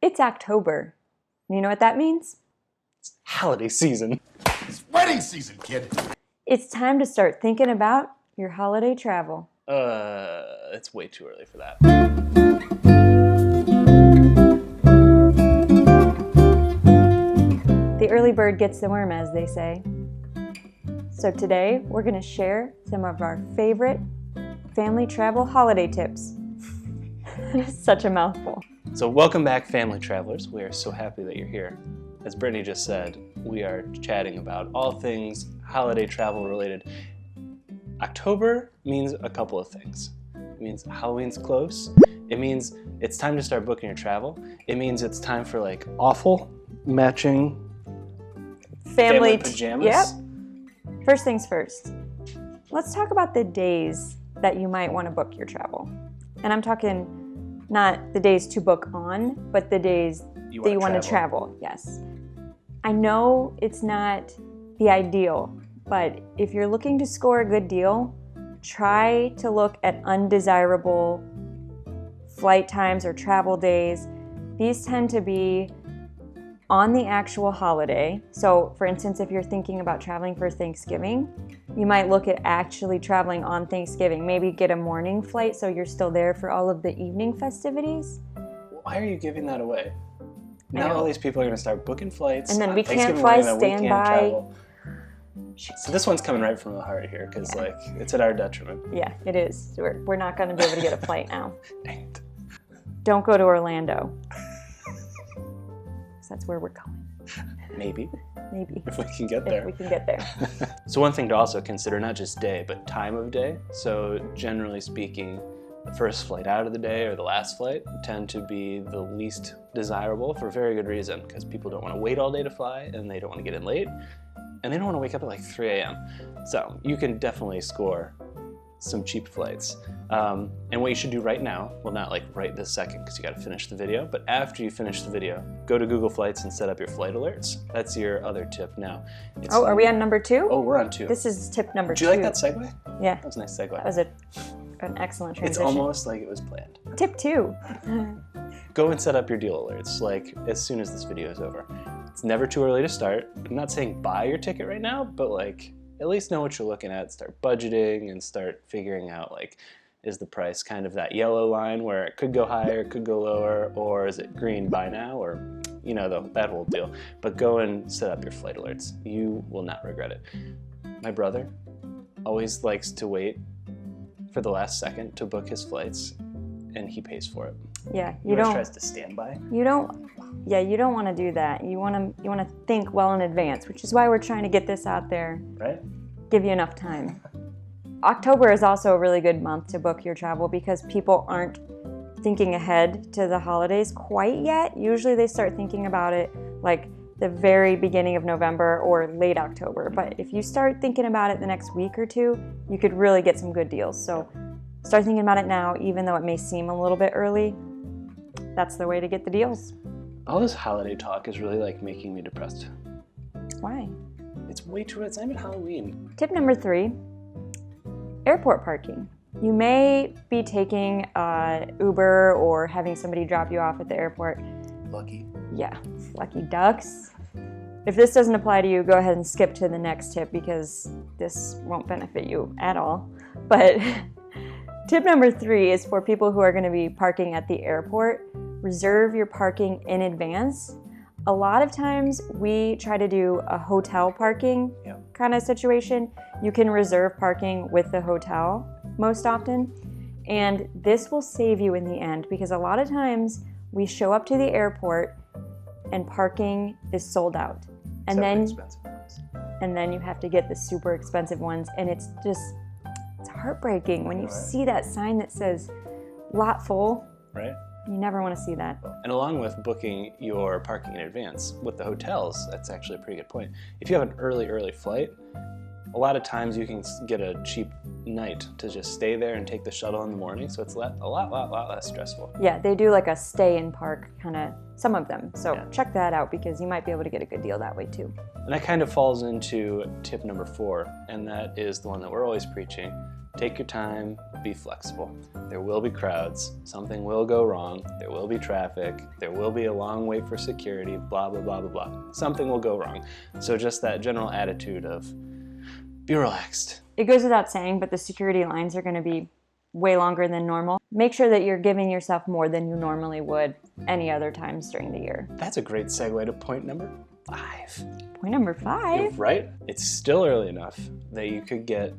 It's October. You know what that means? Holiday season. It's wedding season, kid. It's time to start thinking about your holiday travel. It's way too early for that. The early bird gets the worm, as they say. So today, we're going to share some of our favorite family travel holiday tips. Such a mouthful. So welcome back, family travelers. We are so happy that you're here. As Brittany just said, we are chatting about all things holiday travel related. October means a couple of things. It means Halloween's close. It means it's time to start booking your travel. It means it's time for like awful matching family pajamas. Yep. First things first. Let's talk about the days that you might want to book your travel. And I'm talking not the days to book on, but the days that you want to travel. Yes. I know it's not the ideal, but if you're looking to score a good deal, try to look at undesirable flight times or travel days. These tend to be on the actual holiday. So for instance, if you're thinking about traveling for Thanksgiving, you might look at actually traveling on Thanksgiving. Maybe get a morning flight so you're still there for all of the evening festivities. Why are you giving that away? Now all these people are going to start booking flights. And then we can't fly standby. So this one's coming right from the heart here because like it's at our detriment. Yeah, it is. We're not going to be able to get a flight now. Dang it. Don't go to Orlando. That's where we're going. Maybe. If we can get there. If we can get there. So one thing to also consider, not just day, but time of day. So generally speaking, the first flight out of the day or the last flight tend to be the least desirable for very good reason, because people don't want to wait all day to fly and they don't want to get in late and they don't want to wake up at like 3 a.m. So you can definitely score some cheap flights. And what you should do right now, well, not like right this second because you got to finish the video, but after you finish the video, go to Google Flights and set up your flight alerts. That's your other tip now. Are we on number 2? Oh, we're on 2. This is tip number 2. Do you like that segue? Yeah. That was a nice segue. That was an excellent transition. It's almost like it was planned. Tip 2. Go and set up your deal alerts like as soon as this video is over. It's never too early to start. I'm not saying buy your ticket right now, but like at least know what you're looking at, start budgeting and start figuring out like, is the price kind of that yellow line where it could go higher, it could go lower, or is it green by now, or you know, that whole deal. But go and set up your flight alerts. You will not regret it. My brother always likes to wait for the last second to book his flights, and he pays for it. Yeah, He always tries to stand by. You don't want to do that. You want to think well in advance, which is why we're trying to get this out there. Right? Give you enough time. October is also a really good month to book your travel because people aren't thinking ahead to the holidays quite yet. Usually they start thinking about it like the very beginning of November or late October. But if you start thinking about it the next week or two, you could really get some good deals. So start thinking about it now, even though it may seem a little bit early. That's the way to get the deals. All this holiday talk is really like making me depressed. Why? It's way too early. It's not even Halloween. Tip number 3, airport parking. You may be taking Uber or having somebody drop you off at the airport. Lucky. Yeah, lucky ducks. If this doesn't apply to you, go ahead and skip to the next tip because this won't benefit you at all. But tip number 3 is for people who are going to be parking at the airport. Reserve your parking in advance. A lot of times we try to do a hotel parking kind of situation. You can reserve parking with the hotel most often. And this will save you in the end because a lot of times we show up to the airport and parking is sold out. And then you have to get the super expensive ones. And it's heartbreaking when you see that sign that says lot full. Right. You never want to see that. And along with booking your parking in advance, with the hotels, that's actually a pretty good point. If you have an early flight, a lot of times you can get a cheap night to just stay there and take the shuttle in the morning, so it's a lot less stressful. Yeah, they do like a stay in park kind of, some of them. So Yeah. check that out because you might be able to get a good deal that way too. And that kind of falls into tip number 4, and that is the one that we're always preaching. Take your time, be flexible. There will be crowds, something will go wrong, there will be traffic, there will be a long wait for security, blah, blah, blah, blah, blah. Something will go wrong. So just that general attitude of be relaxed. It goes without saying, but the security lines are going to be way longer than normal. Make sure that you're giving yourself more than you normally would any other times during the year. That's a great segue to point number 5. Point number 5. Right? It's still early enough that you could get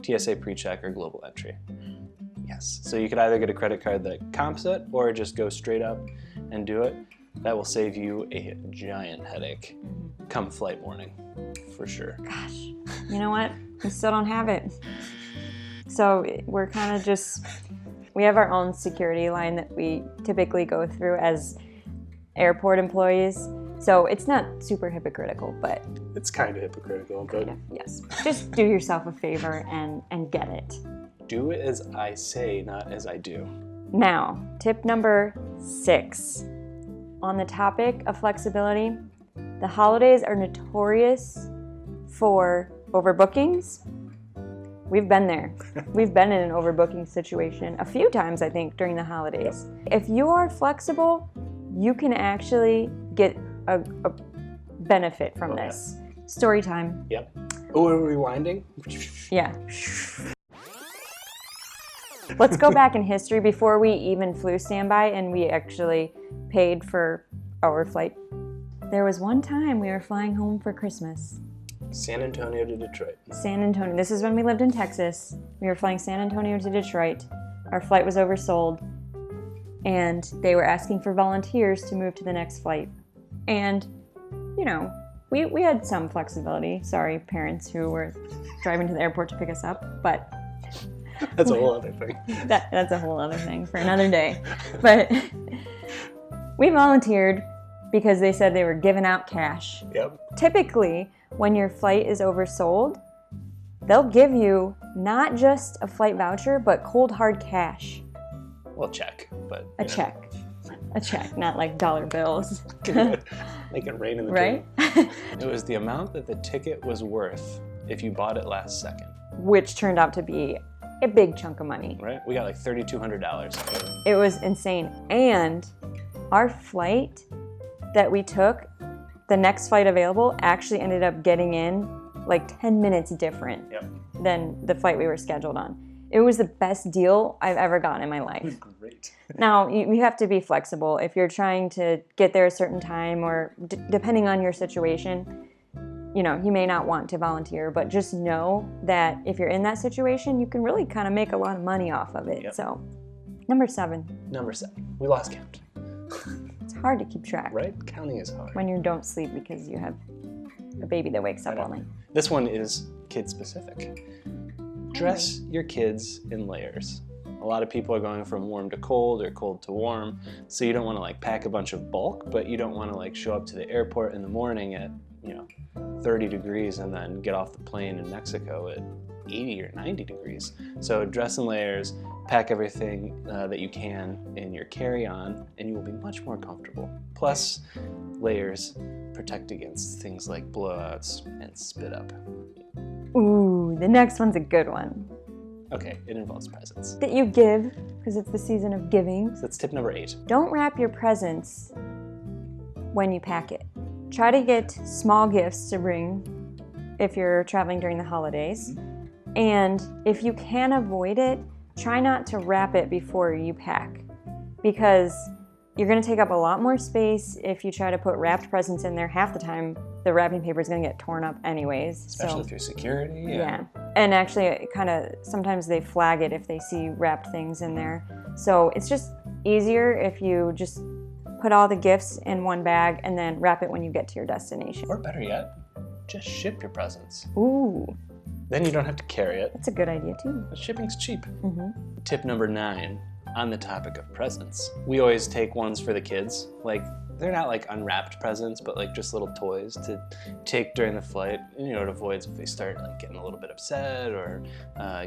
TSA PreCheck or Global Entry. Yes. So you could either get a credit card that comps it or just go straight up and do it. That will save you a giant headache come flight morning, for sure. Gosh, you know what? We still don't have it. So we're kind of just, we have our own security line that we typically go through as airport employees. So it's not super hypocritical, but It's kind of hypocritical, but yes. Just do yourself a favor and get it. do it as I say, not as I do. Now, tip number 6. On the topic of flexibility, the holidays are notorious for overbookings. We've been there. We've been in an overbooking situation a few times, I think, during the holidays. If you are flexible, you can actually get a benefit from Okay. this. Story time. Yep. Oh, we're rewinding? Yeah. Let's go back in history before we even flew standby and we actually paid for our flight. There was one time we were flying home for Christmas. San Antonio to Detroit. San Antonio. This is when we lived in Texas. We were flying San Antonio to Detroit. Our flight was oversold, and they were asking for volunteers to move to the next flight. And, you know, we had some flexibility. Sorry, parents who were driving to the airport to pick us up, but That's a whole other thing. that's a whole other thing for another day. But we volunteered because they said they were giving out cash. Yep. Typically, when your flight is oversold, they'll give you not just a flight voucher, but cold hard cash. Well, check, but A check. A check, not like dollar bills. Make it rain in the Right? dream. It was the amount that the ticket was worth if you bought it last second, Which turned out to be a big chunk of money. right? We got like $3,200. It was insane. And our flight that we took, the next flight available, actually ended up getting in like 10 minutes different Yep. than the flight we were scheduled on. It was the best deal I've ever gotten in my life. Great. Now, you have to be flexible. If you're trying to get there a certain time or depending on your situation, you know, you may not want to volunteer, but just know that if you're in that situation, you can really kind of make a lot of money off of it. Yep. So, number 7, Number 7. We lost count, it's hard to keep track right? Counting is hard. when you don't sleep because you have a baby that wakes up all night. This one is kid specific. Dress your kids in layers. A lot of people are going from warm to cold or cold to warm, so you don't want to like pack a bunch of bulk, but you don't want to like show up to the airport in the morning at, 30 degrees and then get off the plane in Mexico at 80 or 90 degrees. So dress in layers, pack everything that you can in your carry-on, and you will be much more comfortable. Plus, layers protect against things like blowouts and spit up. Ooh, the next one's a good one Okay, it involves presents. that you give because it's the season of giving. So that's tip number 8. Don't wrap your presents when you pack it. Try to get small gifts to bring if you're traveling during the holidays. And if you can avoid it, try not to wrap it before you pack because you're going to take up a lot more space if you try to put wrapped presents in there. Half the time, the wrapping paper is going to get torn up anyways. Especially through security. Yeah. And actually, it kind of sometimes they flag it if they see wrapped things in there. So it's just easier if you just put all the gifts in one bag and then wrap it when you get to your destination. Or better yet, just ship your presents. Ooh, Then you don't have to carry it. that's a good idea too. Shipping's cheap. Mm-hmm. Tip number 9 On the topic of presents, we always take ones for the kids. Like, they're not like unwrapped presents, but like just little toys to take during the flight. You know, it avoids if they start like getting a little bit upset or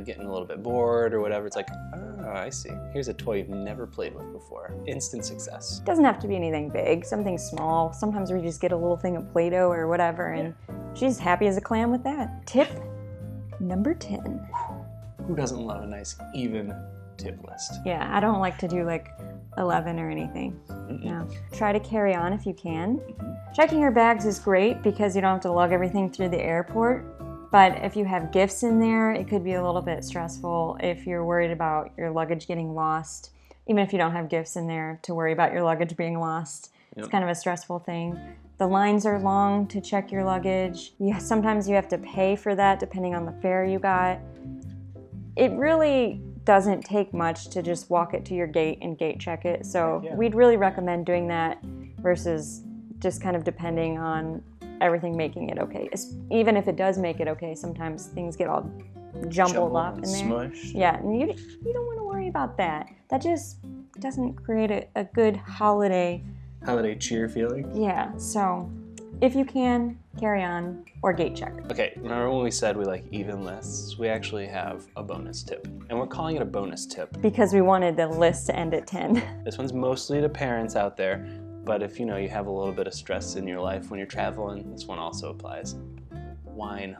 getting a little bit bored or whatever. It's like, oh, I see. Here's a toy you've never played with before. Instant success. Doesn't have to be anything big, something small. Sometimes we just get a little thing of Play-Doh or whatever, and she's happy as a clam with that. Tip number 10. Who doesn't love a nice even tip list? Yeah, I don't like to do like 11 or anything. No. Try to carry on if you can. Checking your bags is great because you don't have to lug everything through the airport. But if you have gifts in there, it could be a little bit stressful if you're worried about your luggage getting lost. Even if you don't have gifts in there, to worry about your luggage being lost. It's kind of a stressful thing. The lines are long to check your luggage. Sometimes you have to pay for that depending on the fare you got. It really doesn't take much to just walk it to your gate and gate check it. So we'd really recommend doing that versus just kind of depending on everything making it okay. Even if it does make it okay, sometimes things get all jumbled up in there. Smushed. Yeah, and you don't want to worry about that. That just doesn't create a good holiday Cheer feeling. Yeah, so if you can, carry on or gate check. Okay, remember when we said we like even lists? We actually have a bonus tip, and we're calling it a bonus tip. Because we wanted the list to end at 10. This one's mostly to parents out there, but if you have a little bit of stress in your life when you're traveling, this one also applies. Wine.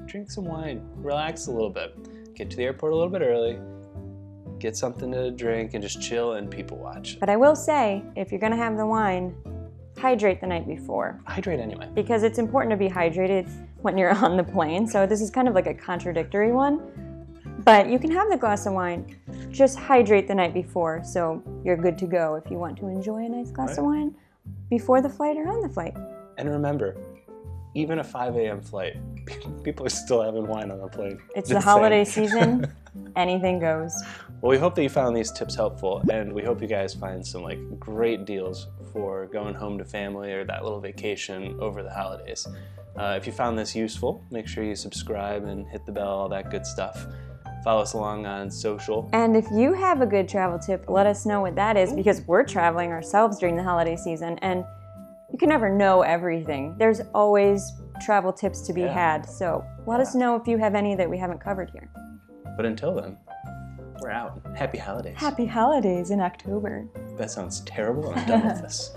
Drink some wine. Relax a little bit. Get to the airport a little bit early. Get something to drink and just chill and people watch. But I will say, if you're gonna have the wine, hydrate the night before. Hydrate anyway. Because it's important to be hydrated when you're on the plane. So this is kind of like a contradictory one. But you can have the glass of wine, just hydrate the night before so you're good to go if you want to enjoy a nice glass of wine before the flight or on the flight. And remember, even a 5 a.m. flight, people are still having wine on the plane. It's the holiday season, anything goes. Well, we hope that you found these tips helpful, and we hope you guys find some great deals for going home to family or that little vacation over the holidays. If you found this useful, make sure you subscribe and hit the bell, all that good stuff. Follow us along on social. And if you have a good travel tip, let us know what that is, because we're traveling ourselves during the holiday season, and you can never know everything. There's always travel tips to be had, so let us know if you have any that we haven't covered here. But until then, we're out. Happy holidays. Happy holidays in October. That sounds terrible. I'm done with this.